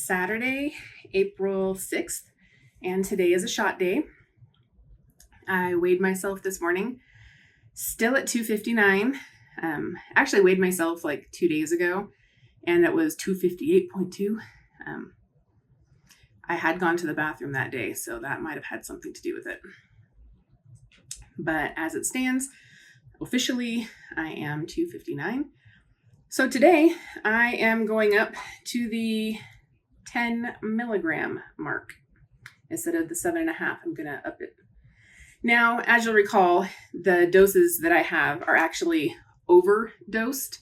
Saturday, April 6th, and today is a shot day. I weighed myself this morning, still at 259. Actually weighed myself like 2 days ago, and it was 258.2. I had gone to the bathroom that day, so that might have had something to do with it. But as it stands, officially, I am 259. So today I am going up to the 10 milligram mark instead of the 7.5. I'm going to up it. Now, as you'll recall, the doses that I have are actually overdosed.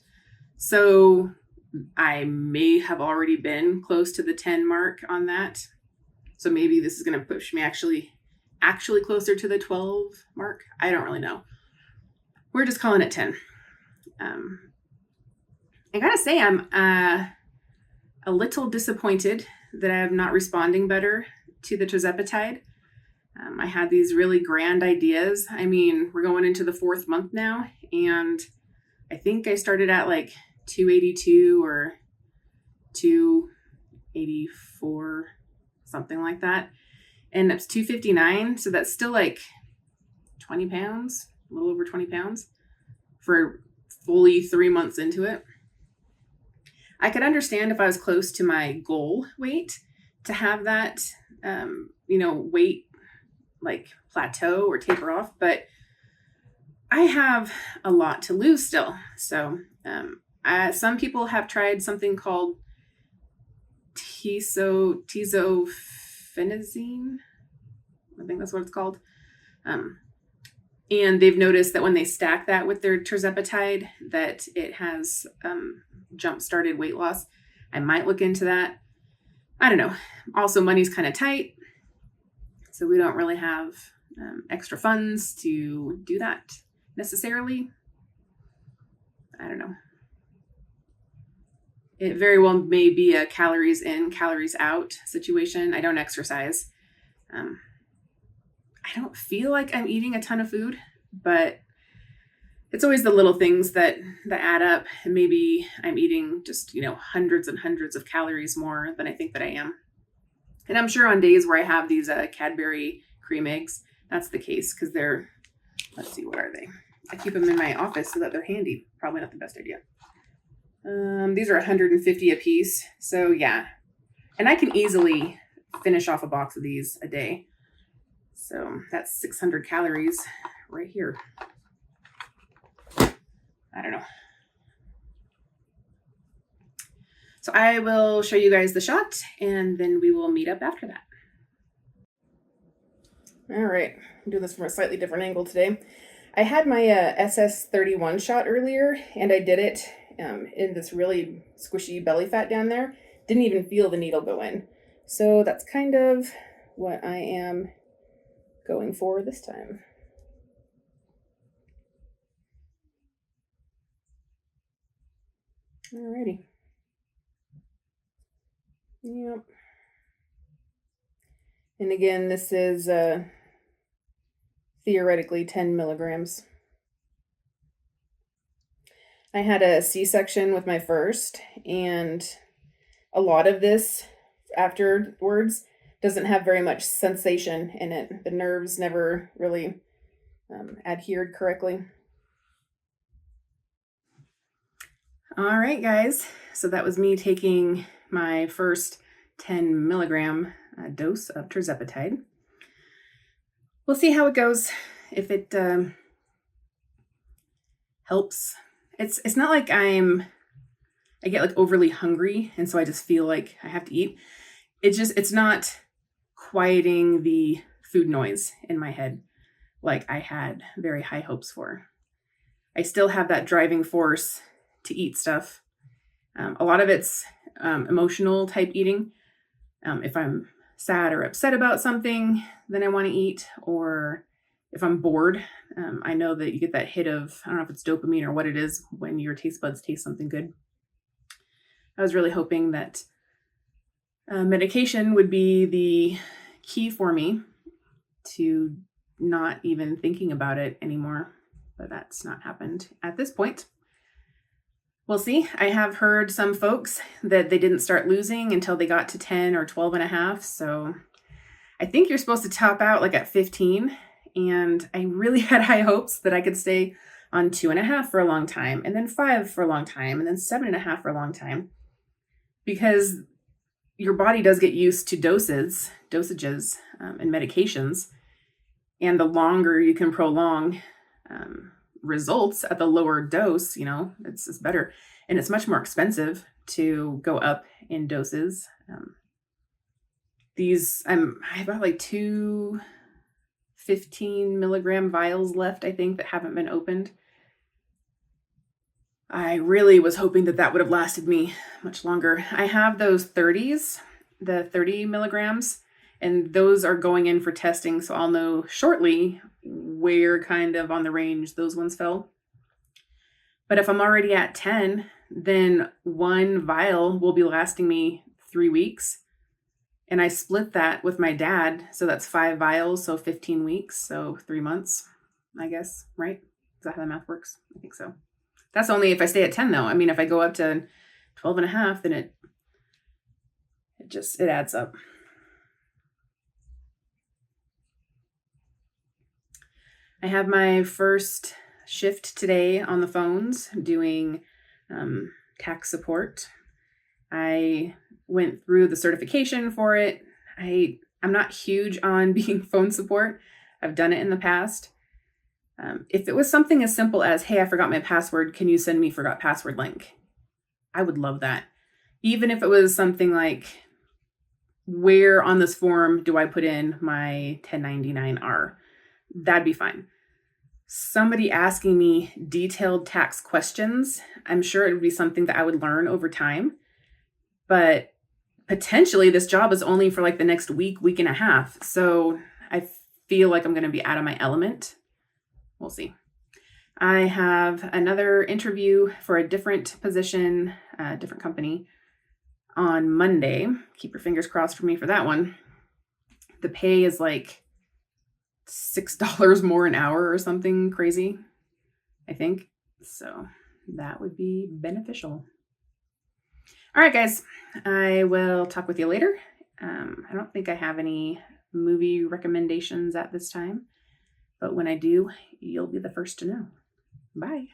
So I may have already been close to the 10 mark on that. So maybe this is going to push me actually closer to the 12 mark. I don't really know. We're just calling it 10. I gotta say, I'm a little disappointed that I'm not responding better to the Tirzepatide. I had these really grand ideas. I mean, we're going into the 4th month now, and I think I started at like 282 or 284, something like that. And it's 259, so that's still like 20 pounds, a little over 20 pounds for fully 3 months into it. I could understand if I was close to my goal weight to have that, weight like plateau or taper off, but I have a lot to lose still. So some people have tried something called tizophenazine. I think that's what it's called. And they've noticed that when they stack that with their Tirzepatide, that it has jump-started weight loss. I might look into that. I don't know. Also, money's kind of tight, so we don't really have extra funds to do that necessarily. I don't know. It very well may be a calories in, calories out situation. I don't exercise. I don't feel like I'm eating a ton of food, but it's always the little things that add up. And maybe I'm eating just, hundreds and hundreds of calories more than I think that I am. And I'm sure on days where I have these Cadbury cream eggs, that's the case because they're, let's see, what are they? I keep them in my office so that they're handy. Probably not the best idea. These are 150 a piece. So yeah. And I can easily finish off a box of these a day. So that's 600 calories right here. I don't know. So I will show you guys the shot and then we will meet up after that. All right, I'm doing this from a slightly different angle today. I had my SS31 shot earlier and I did it in this really squishy belly fat down there. Didn't even feel the needle go in. So that's kind of what I am going for this time. Alrighty. Yep. And again, this is theoretically 10 milligrams. I had a C-section with my first, and a lot of this afterwards doesn't have very much sensation in it. The nerves never really adhered correctly. All right, guys. So that was me taking my first 10 milligram dose of Tirzepatide. We'll see how it goes. If it helps. It's not like I get like overly hungry, and so I just feel like I have to eat. It's not quieting the food noise in my head like I had very high hopes for. I still have that driving force to eat stuff. A lot of it's emotional type eating. If I'm sad or upset about something, then I want to eat. Or if I'm bored, I know that you get that hit of, I don't know if it's dopamine or what it is when your taste buds taste something good. I was really hoping that medication would be the key for me to not even thinking about it anymore, but that's not happened at this point. We'll see. I have heard some folks that they didn't start losing until they got to 10 or 12 and a half. So I think you're supposed to top out like at 15. And I really had high hopes that I could stay on 2.5 for a long time, and then 5 for a long time, and then 7.5 for a long time. Because your body does get used to dosages, and medications. And the longer you can prolong results at the lower dose, it's better. And it's much more expensive to go up in doses. I have about like 2 15 milligram vials left, I think, that haven't been opened. I really was hoping that would have lasted me much longer. I have those 30s, the 30 milligrams, and those are going in for testing. So I'll know shortly where kind of on the range those ones fell. But if I'm already at 10, then one vial will be lasting me 3 weeks. And I split that with my dad. So that's 5 vials. So 15 weeks. So 3 months, I guess, right? Is that how the math works? I think so. That's only if I stay at 10 though. I mean, if I go up to 12 and a half, then it adds up. I have my first shift today on the phones doing tax support. I went through the certification for it. I'm not huge on being phone support. I've done it in the past. If it was something as simple as, hey, I forgot my password, can you send me forgot password link? I would love that. Even if it was something like, where on this form do I put in my 1099-R? That'd be fine. Somebody asking me detailed tax questions, I'm sure it would be something that I would learn over time. But potentially this job is only for like the next week and a half. So I feel like I'm going to be out of my element. We'll see. I have another interview for a different position, a different company on Monday. Keep your fingers crossed for me for that one. The pay is like $6 more an hour or something crazy, I think. So that would be beneficial. All right, guys, I will talk with you later. I don't think I have any movie recommendations at this time, but when I do, you'll be the first to know. Bye.